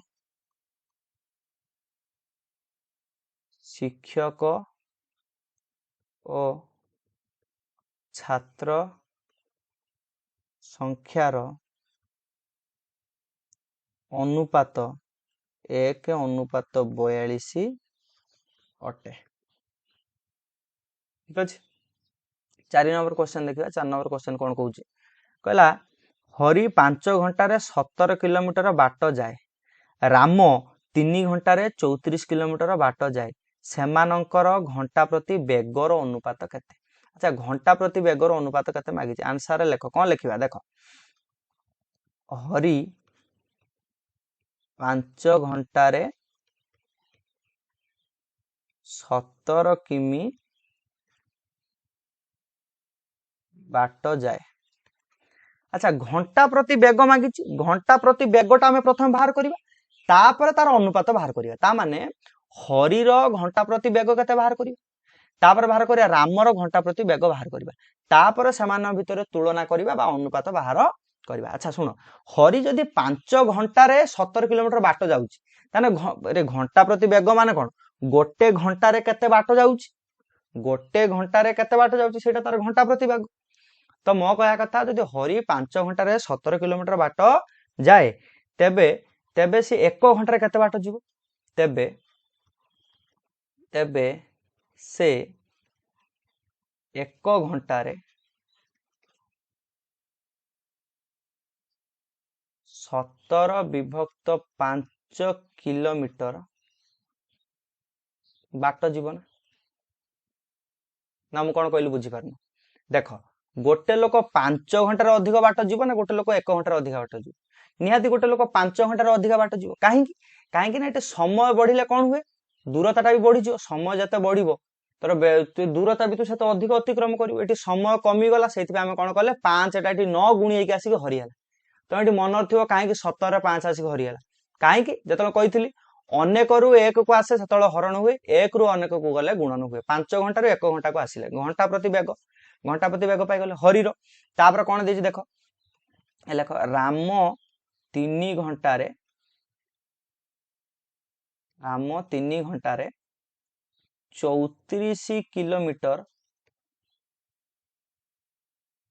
शिक्षक ओ छात्र संख्यार अनुपात 1 अनुपात 42 अटे ठीक अछि 4 नंबर क्वेश्चन देखिए 4 नंबर क्वेश्चन कौन कहूँ कहला हरि 5 घंटा 17 किलोमीटर बाट जाए राम 3 घंटा 34 किलोमीटर बाट जाए सेमानंकर घंटा प्रति बेगर अनुपात केते अच्छा घंटा प्रति बेगर अनुपात केते मागिचे आंसर लेख कौन लिखिबा देख हरि 5 घंटा 17 किमी बाट जाए अच्छा घंटा प्रति बेग मागी घंटा प्रति बेगटा आम प्रथम बाहर करवा तापर तार अनुपात बाहर करवा ता माने हरिर घंटा प्रति बेग केते बाहर करवा तापर बाहर करिया रामर घंटा प्रति बेग बाहर करवा तापर समान भितर तुलना करवा बा अनुपात बाहर करवा अच्छा सुन हरि जदि 5 घंटा 17 किलोमीटर बाट जाउची ताने घंटा प्रति बेग माने कोन गोटे घंटा रे केते बाट जाउची गोटे घंटा रे केते बाट जाउची सेटा तार घंटा प्रति बेग तो मो कया कथा जदि हरि 5 घंटा 17 किलोमीटर बाट जाए तेबे तेबे से 1 घंटा केते बाट जीवो तेबे तेबे से 1 घंटा 17 विभक्त 5 किलोमीटर बाट जीवन ना मु कौन कहली बुझी पारनु देख गोटे लोक 5 घंटार अधिक बाट जीव ना गोटे लोक 1 घंटार अधिक बाट जीव निहाती गोटे लोक 5 घंटार अधिक बाट जीव कहीं ना समय बढ़िले कौन हुए दूरता भी बढ़ी समय जिते बढ़ तोर दूरता भी तू से अधिक अतिक्रम कर समय कमिगला से आम कौन कले 5 एटा 9 गुणी आसिक हरिगला तो ये मन थी कहीं 17 5 आसिक हरिगला कहीं जो कही अनेक रु 1 को आसे से हरण हुए 1 रु अनेक को गले गुणन हुए 5 घंटा 1 घंटा को आसिले घंटा प्रति बेग पाइगले हरिर तापर कौन देछि देख लेख राम 3 घंटा राम 3 घंटा 34 किलोमीटर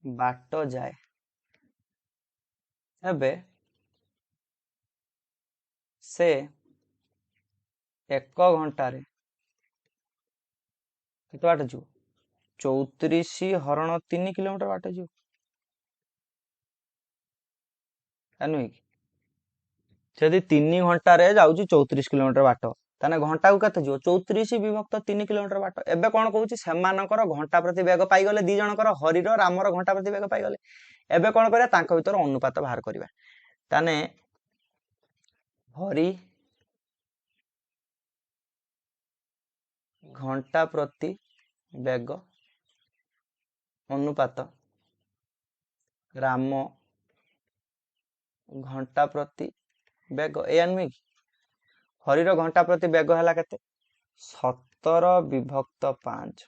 बाट जाए एबे से 1 घंटा केते बाट जीव 34 हरण 3 किलोमीटर बाट जीव नुहे कि जदि 3 घंटा जाऊँगी 34 किलोमीटर बाट ताने घंटा को केते जीव 34 विभक्त 3 किलोमीटर बाट एबे कौन कहूँ सेमानकर घंटा प्रति बेग पाइगले दी जनकर हरिर रामर घंटा प्रति बेग पाइगले एबे कौन करिया तांको भीतर अनुपात बाहर करिवा ताने हरि घंटा प्रति बेग अनुपात राम घंटा प्रति बेग ए नुहे कि हरिर घंटा प्रति बेग है केते 17 विभक्त 5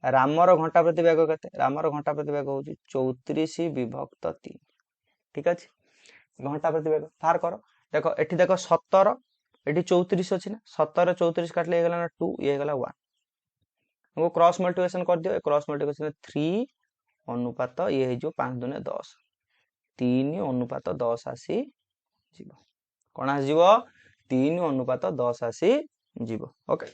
रामर घंटा प्रति बेग केते रामर घंटा प्रति बेग होची 34 विभक्त 3 ठीक अच्छे घंटा प्रति बेग बाहर कर देख एठी देख 17 एठी 34 अच्छी ना 17 34 काटले गला ना 2 ये गला 1 हमको क्रॉस मल्टीप्लिकेशन कर दियो क्रॉस मल्टीप्लिकेशन 3 अनुपात ये हे जो 5 दुने 10 3 अनुपात 10 आसी जीवो कोन आसी जीवो 3 अनुपात 10 आसी जीवो ओके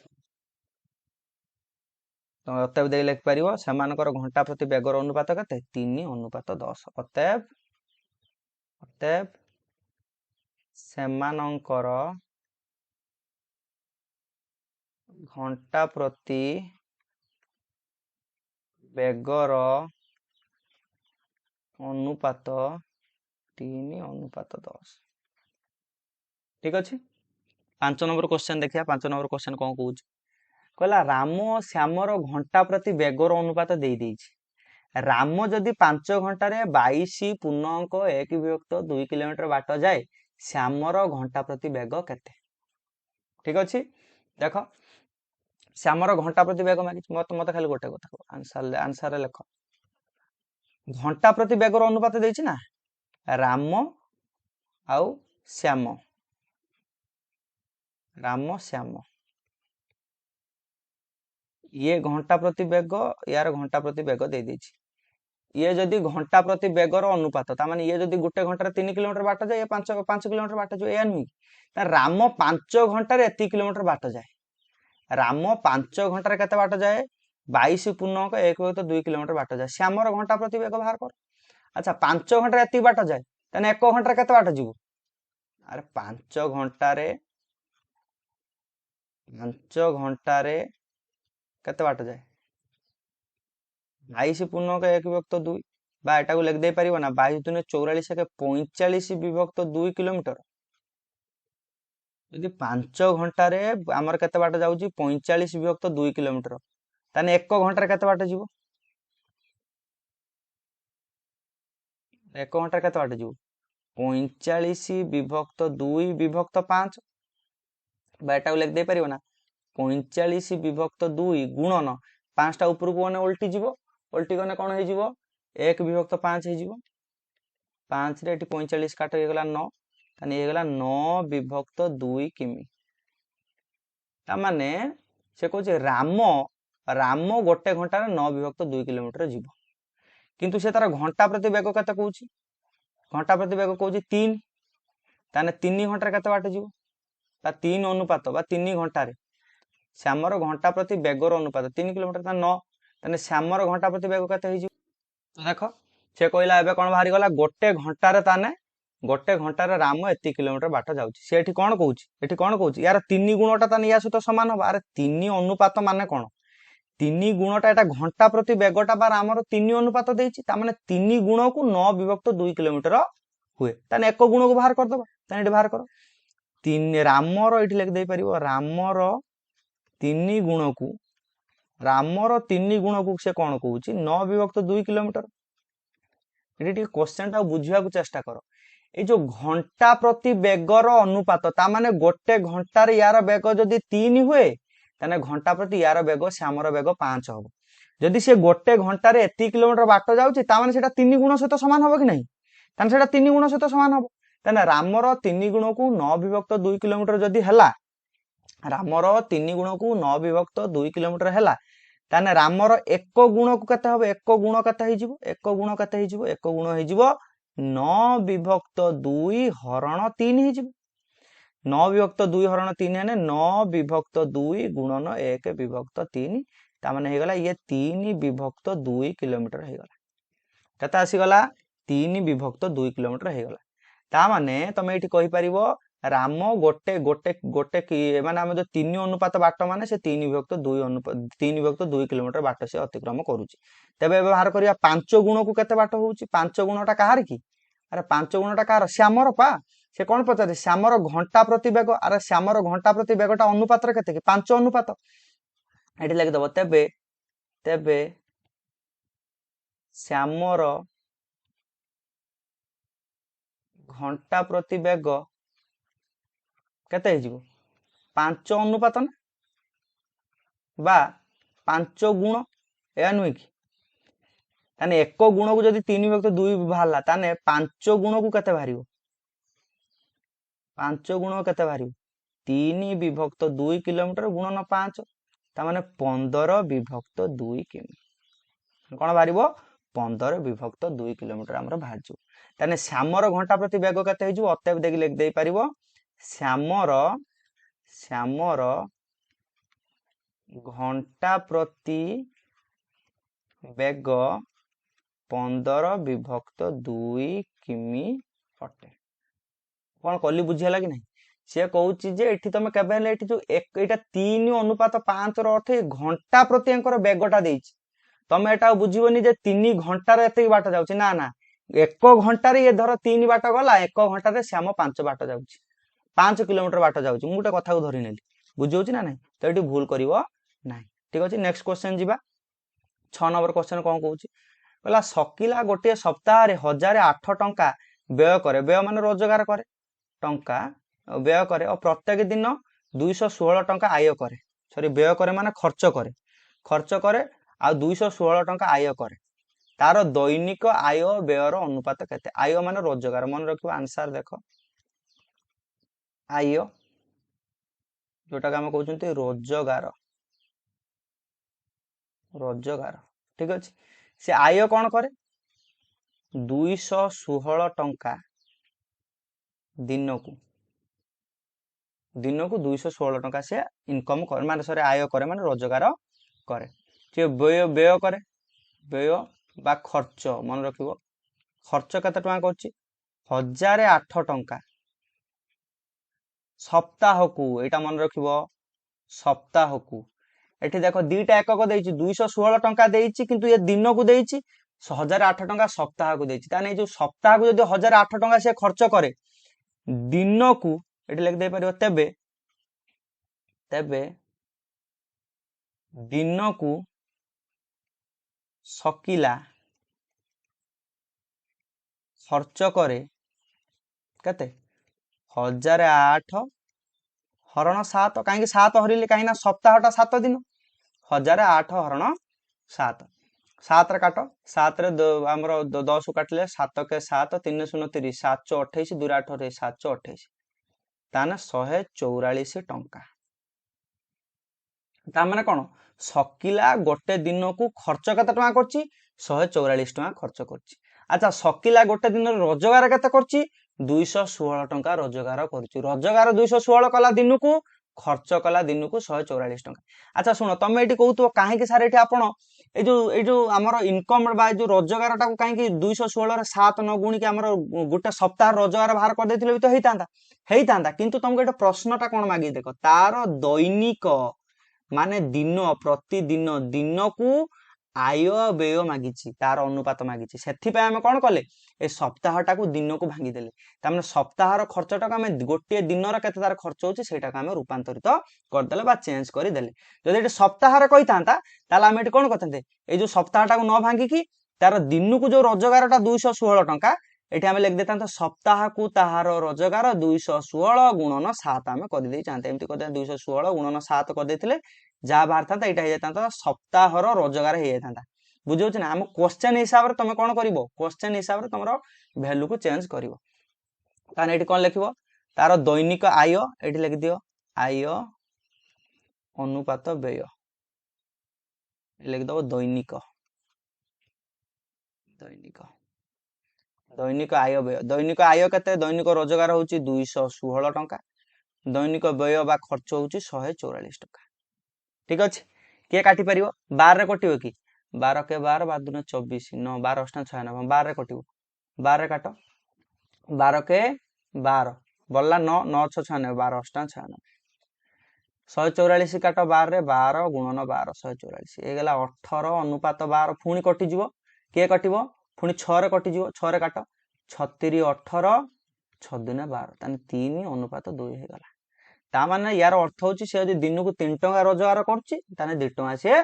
तो अतएव दे लिख परिवो समानकर घंटा प्रति बेगर अनुपात कते 3 अनुपात 10 अतएव अतएव सेमानंकर घंटा प्रति बेगर अनुपात 3 अनुपात 10 ठीक अच्छे 5 नंबर क्वेश्चन देखिया 5 नंबर क्वेश्चन कौन कहूँ कहला राम श्यामर घंटा प्रति बेगर अनुपात दे देइछि राम जदि 5 घंटार 22 पूर्णांक 1 विभक्त 2 किलोमीटर बाट जाए श्यामर घंटा प्रति बेग केते ठीक अच्छे देख श्यामर घंटा प्रति बेग मागिछ मत मत खाली गोटे कथा आंसर लेख घंटा प्रति बेगर अनुपात देइछि ना राम आउ श्याम राम श्याम ये घंटा प्रति बेग यार घंटा प्रति बेग दे देछि ये जदि घंटा प्रति बेगर अनुपात ता माने ये जदि गोटे घंटा 3 किलोमीटर बाट जाए 5 किलोमीटर बाट जो या नुई राम 5 घंटा रे 3 किलोमीटर बाट जाए राम 5 घंटा केते बाट जाए 22 पूर्णांक 1 किलोमीटर बाट जाए श्यामर घंटा प्रति बेग बाहर कर अच्छा 5 घंटा एति बाट जाए तने 1 घंटा केते बाट जीवो अरे 5 घंटा रे केते बाट जाए 22 पूर्णांक 1 विभक्त 2 बा एटा को लिख दे परिबो ना 22 दुने 44 के 45 विभक्त 2 किलोमीटर यदि 5 घंटा रे हमर केते बाट जाउची 45 विभक्त 2 किलोमीटर ताने 1 घंटा केते बाट जीवो 1 घंटा केते बाट जीवो 45 विभक्त 2 विभक्त 5 बा एटा को लिख दे परिबो ना 45 विभक्त 2 गुणन 5 टा ऊपर को उल्टी जीवो उल्टी गने कोन हे जीवो 1 विभक्त 5 हे जीवो 5 रे एटी 45 काट हे गला 9 तने हे गला 9 विभक्त 2 किमी ता माने से कहू राम राम गोटे घंटा रे 9 विभक्त 2 किलोमीटर जीवो किंतु से तार घंटा प्रति बेग केते कहूची घंटा प्रति बेग कहूची 3 ताने 3 घंटा रे केते बाट जीवो बा 3 अनुपात बा 3 घंटा रे श्यामर घंटा प्रति बेगर अनुपात 3 किलोमीटर ता 9 तने श्यामर घंटा प्रति बेग केते हे जीवो तो देखो से कहला एबे कोन बाहरी गला गोटे घंटा रे ताने गोटे घंटा रे राम एति किलोमीटर बाट जाउची से एठी कोन कहूची यार 3 गुणटा ताने या सहित समान हो अरे 3 अनुपात माने कोन 3 गुणटा एटा घंटा प्रति बेगटा बा रामर 3 अनुपात देइची ता माने 3 गुण को 9 विभक्त 2 किलोमीटर हुए ताने एक गुण को बाहर कर दबा ताने एठी बाहर करो 3 रामर एठी लिख दे परिबो रामर 3 गुण को से कोन कहूची 9 विभक्त 2 किलोमीटर एठी क्वेश्चन टा बुझिया को चेष्टा करो ए जो घंटा प्रति बेगर अनुपात ता माने गोटे घंटा रे यार बेग जदी 3 हुए तने घंटा प्रति यार बेग श्यामर बेग 5 हबो जदी से गोटे घंटा रे एति किलोमीटर बाट जाउची ता माने सेटा 3 गुण सहित समान हबो कि नहीं तने सेटा 3 गुण सहित समान हबो तने रामर 3 गुण को 9 विभक्त 2 किलोमीटर जदी हला रामर 3 गुण को 9 विभक्त 2 किलोमीटर हला ताने रामर 1 गुण को केते हबो 1 गुण केते हे जिवो 1 गुण केते हे जिवो 1 गुण हे जिवो 9 विभक्त 2 हरण 3 हे जिवो 9 विभक्त 2 हरण 3 हेने 9 विभक्त 2 गुणन 1 विभक्त 3 ता माने हे गला ये 3 विभक्त 2 किलोमीटर हे गला केते आसी गला 3 विभक्त 2 किलोमीटर हे गला ता माने तमे एठी कहि परिबो राम गोटे गोटे गोटे माने हम जो 3 अनुपात बाट माने से 3 विभक्त 2 अनुपात 3 विभक्त 2 किलोमीटर बाट से अतिक्रम करूची तबे व्यवहार करिया 5 गुण को केते बाट होउची 5 गुणटा काहार की अरे 5 गुणटा काहार श्यामर पा से कोन पचारे श्यामर घंटा प्रति बेग अरे श्यामर घंटा प्रति बेगटा अनुपात रे केते की 5 अनुपात एठी लिख दबो तबे तबे श्यामर घंटा प्रति बेग केते हे जिवो 5 अनुपात ना बा 5 गुण या नुई की ताने 1 गुण को जदी 3 विभक्त 2 बाहरला ताने 5 गुण को केते बाहरियो 5 ଗୁଣ କେତେ ବାହାରିବ 3 ବିଭକ୍ତ 2 କିଲୋମିଟର ଗୁଣନ 5 ତା ମାନେ 15 ବିଭକ୍ତ 2 କିମି କଣ ବାହାରିବ 15 ବିଭକ୍ତ 2 କିଲୋମିଟର ଆମର ବାହାରିଯିବ। ତାହେଲେ ଶ୍ୟାମର ଘଣ୍ଟା ପ୍ରତି ବେଗ କେତେ ହେଇଯିବ ଅତଏବ ଦେଖି ଦେଇ ପାରିବ ଶ୍ୟାମର ଘଣ୍ଟା ପ୍ରତି ବେଗ 15 ବିଭକ୍ତ 2 କିମି ଅଟେ। କଣ କଲି ବୁଝିହେଲା କି ନାହିଁ? ସେ କହୁଛି ଯେ ଏଠି ତମେ କେବେ ହେଲେ ଏଠି ଯୋଉ ଏଇଟା 3:5 ର ଅର୍ଥ ଘଣ୍ଟା ପ୍ରତି ଏଙ୍କର ବେଗଟା ଦେଇଛି। ତମେ ଏଟା ବୁଝିବନି ଯେ 3 ଘଣ୍ଟାରେ ଏତିକି ବାଟ ଯାଉଛି ନା ନା 1 ଘଣ୍ଟାରେ ଇଏ ଧର 3 ବାଟ ଗଲା 1 ଘଣ୍ଟାରେ ଶ୍ୟାମ 5 ବାଟ ଯାଉଛି 5 କିଲୋମିଟର ବାଟ ଯାଉଛି। ମୁଁ ଗୋଟେ କଥାକୁ ଧରି ନେଲି ବୁଝଉଛି ନା ନାହିଁ ତ ଏଠି ଭୁଲ କରିବ ନାହିଁ। ଠିକ ଅଛି ନେକ୍ସଟ କ୍ୱେଶ୍ଚନ ଯିବା 6 ନମ୍ବର କ୍ୱେଶ୍ଚନ କଣ କହୁଛି କହିଲା ଶକିଲା ଗୋଟିଏ ସପ୍ତାହରେ 1008 ଟଙ୍କା ବ୍ୟୟ କରେ ବ୍ୟୟ ମାନେ ରୋଜଗାର କରେ ଟଙ୍କା ବ୍ୟୟ କରେ ଓ ପ୍ରତ୍ୟେକ ଦିନ 216 ଟଙ୍କା ଆୟ କରେ ସରି ବ୍ୟୟ କରେ ମାନେ ଖର୍ଚ୍ଚ କରେ ଆଉ 216 ଟଙ୍କା ଆୟ କରେ ତାର ଦୈନିକ ଆୟ ବ୍ୟୟର ଅନୁପାତ କେତେ? ଆୟ ମାନେ ରୋଜଗାର ମନେ ରଖିବ ଆନ୍ସର ଦେଖ ଆୟ ଯୋଉଟାକୁ ଆମେ କହୁଛନ୍ତି ରୋଜଗାର ଠିକ ଅଛି ସେ ଆୟ କଣ କରେ 216 ଟଙ୍କା ଦିନକୁ 216 ଟଙ୍କା ସେ ଇନକମ କରେ ମାନେ ସରି ଆୟ କରେ ମାନେ ରୋଜଗାର କରେ ସେ ବ୍ୟୟ କରେ ବ୍ୟୟ ବା ଖର୍ଚ୍ଚ ମନେ ରଖିବ ଖର୍ଚ୍ଚ କେତେ ଟଙ୍କା କରୁଛି 1008 ଟଙ୍କା ସପ୍ତାହକୁ ଏଇଟା ମନେ ରଖିବ ସପ୍ତାହକୁ ଏଠି ଦେଖ ଦିଟା ଏକକ ଦେଇଛି 216 ଟଙ୍କା ଦେଇଛି କିନ୍ତୁ ଏ ଦିନକୁ ଦେଇଛି 1008 ଟଙ୍କା ସପ୍ତାହକୁ ଦେଇଛି ତାହେଲେ ଏଇ ଯୋଉ ସପ୍ତାହକୁ ଯଦି 1008 ଟଙ୍କା ସେ ଖର୍ଚ୍ଚ କରେ ଦିନକୁ ଏଠି ଲେଖି ଦେଇ ପାରିବ ତେବେ ଦିନକୁ ଶକିଲା ଖର୍ଚ୍ଚ କରେ କେତେ 1008 ହରଣ 7 କାହିଁକି 7 ହରିଲେ କାହିଁକି ନା ସପ୍ତାହଟା 7 ଦିନ 1008 ହରଣ 7 7 ରେ କାଟ 7 ରେ ଆମର 10 କାଟିଲେ 7 କେ 7 3 0 30 728 2 8 728 ତାହେଲେ 144 ଟଙ୍କା ତା ମାନେ କଣ ଶକିଲା ଗୋଟେ ଦିନକୁ ଖର୍ଚ୍ଚ କେତେ ଟଙ୍କା କରୁଛି 144 ଟଙ୍କା ଖର୍ଚ୍ଚ କରୁଛି। ଆଚ୍ଛା ଶକିଲା ଗୋଟେ ଦିନରେ ରୋଜଗାର କେତେ କରୁଛି 216 ଟଙ୍କା ରୋଜଗାର କରୁଛି ରୋଜଗାର 216 କଲା ଦିନକୁ ଖର୍ଚ୍ଚ କଲା ଦିନକୁ 144 ଟଙ୍କା। ଆଚ୍ଛା ଶୁଣ ତମେ ଏଠି କହୁଥିବ କାହିଁକି ସାର୍ ଏଠି ଆପଣ ଏଇ ଯୋଉ ଆମର ଇନକମ ବା ଯୋଉ ରୋଜଗାରଟାକୁ କାହିଁକି 216 ରେ 7 ନ ଗୁଣିକି ଆମର ଗୋଟେ ସପ୍ତାହ ରୋଜଗାର ବାହାର କରିଦେଇଥିଲେ ବି ତ ହେଇଥାନ୍ତା କିନ୍ତୁ ତମକୁ ଏଟା ପ୍ରଶ୍ନଟା କଣ ମାଗି ଦେଖ ତାର ଦୈନିକ ମାନେ ଦିନ ପ୍ରତିଦିନ ଦିନକୁ ଆୟ ବ୍ୟୟ ମାଗିଛି ତାର ଅନୁପାତ ମାଗିଛି ସେଥିପାଇଁ ଆମେ କଣ କଲେ ଏ ସପ୍ତାହଟାକୁ ଦିନକୁ ଭାଙ୍ଗିଦେଲେ ତାମାନେ ସପ୍ତାହର ଖର୍ଚ୍ଚଟାକୁ ଆମେ ଗୋଟିଏ ଦିନର କେତେ ତାର ଖର୍ଚ୍ଚ ହଉଛି ସେଇଟାକୁ ଆମେ ରୂପାନ୍ତରିତ କରିଦେଲେ ବା ଚେଞ୍ଜ କରିଦେଲେ। ଯଦି ଏଠି ସପ୍ତାହରେ କହିଥାନ୍ତା ତାହେଲେ ଆମେ ଏଠି କଣ କରିଥାନ୍ତେ ଏଇ ଯୋଉ ସପ୍ତାହଟାକୁ ନ ଭାଙ୍ଗିକି ତାର ଦିନକୁ ଯୋଉ ରୋଜଗାରଟା 216 ଟଙ୍କା ଏଠି ଆମେ ଲେଖି ଦେଇଥାନ୍ତେ ସପ୍ତାହକୁ ତାହାର ରୋଜଗାର 216 ଗୁଣନ 7 ଆମେ କରିଦେଇଥାନ୍ତେ ଏମିତି କରିଦେଲେ 216 ଗୁଣନ 7 କରିଦେଇଥିଲେ ଯାହା ବାହାରିଥାନ୍ତା ଏଇଟା ହେଇଯାଇଥାନ୍ତା ସପ୍ତାହର ରୋଜଗାର ହେଇଯାଇଥାନ୍ତା ବୁଝିହଉଛି ନା ଆମ କ୍ୱେଶ୍ଚନ ହିସାବରେ ତମେ କଣ କରିବ କ୍ୱେଶ୍ଚନ ହିସାବରେ ତମର ଭ୍ୟାଲୁକୁ ଚେଞ୍ଜ କରିବ ତାହେଲେ ଏଠି କଣ ଲେଖିବ ତାର ଦୈନିକ ଆୟ ଏଠି ଲେଖିଦିଅ ଆୟ ଅନୁପାତ ବ୍ୟୟ ଲେଖିଦବ ଦୈନିକ ଆୟ ବ୍ୟୟ ଦୈନିକ ଆୟ କେତେ ଦୈନିକ ରୋଜଗାର ହଉଛି 216 ଟଙ୍କା ଦୈନିକ ବ୍ୟୟ ବା ଖର୍ଚ୍ଚ ହଉଛି 144 ଟଙ୍କା ଠିକ ଅଛି କିଏ କାଟି ପାରିବ 12 ରେ କଟିବ କି 12 के 12 12 दूने 24 9 12 8 96 12 ରେ କଟିବ 12 ରେ କାଟ 12 के 12 ବଳିଲା 9 9 6 96 12 8 96 144 କାଟ 12 ରେ 12 ଗୁଣନ 12 144 ହେଇଗଲା 18 ଅନୁପାତ 12 ପୁଣି କଟିଯିବ କିଏ କଟିବ ପୁଣି 6 ରେ କଟିଯିବ 6 ରେ କାଟ 36 18 6 ଦୁନେ 12 ତାହେଲେ 3 ଅନୁପାତ 2 ହେଇଗଲା ତା ମାନେ यार अर्थ होची से यदि दिन को 3 टଙ୍କା रोजगार करछि ताने 2 टଙ୍କା से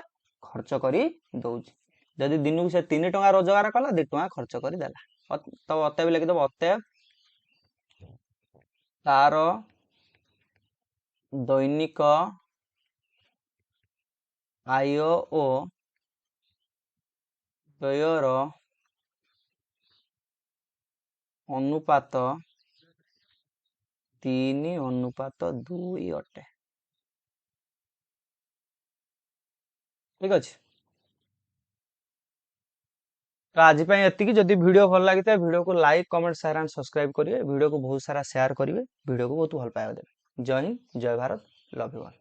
खर्च करी दउछि यदि दिन को से 3 टଙ୍କା रोजगार कला 2 टଙ୍କା खर्च करी देला तो अतएव लिखि दब अतएव तार दैनिक आय ओ व्ययर अनुपात 3:2 ଅଟେ। ଠିକ ଅଛି। ତ ଆଜି ପାଇଁ ଏତିକି। ଯଦି ଭିଡ଼ିଓ ଭଲ ଲାଗିଥାଏ ଭିଡ଼ିଓକୁ like comment share and subscribe କରିବେ। ଭିଡ଼ିଓକୁ ବହୁତ ସାରା ସେୟାର କରିବେ। ଭିଡ଼ିଓକୁ ବହୁତ ଭଲ ପାଇବା ଦେବେ। ଜୟ ହିନ୍ଦ, ଜୟ ଭାରତ, ଲଭ୍ ୟୁ ଅଲ୍।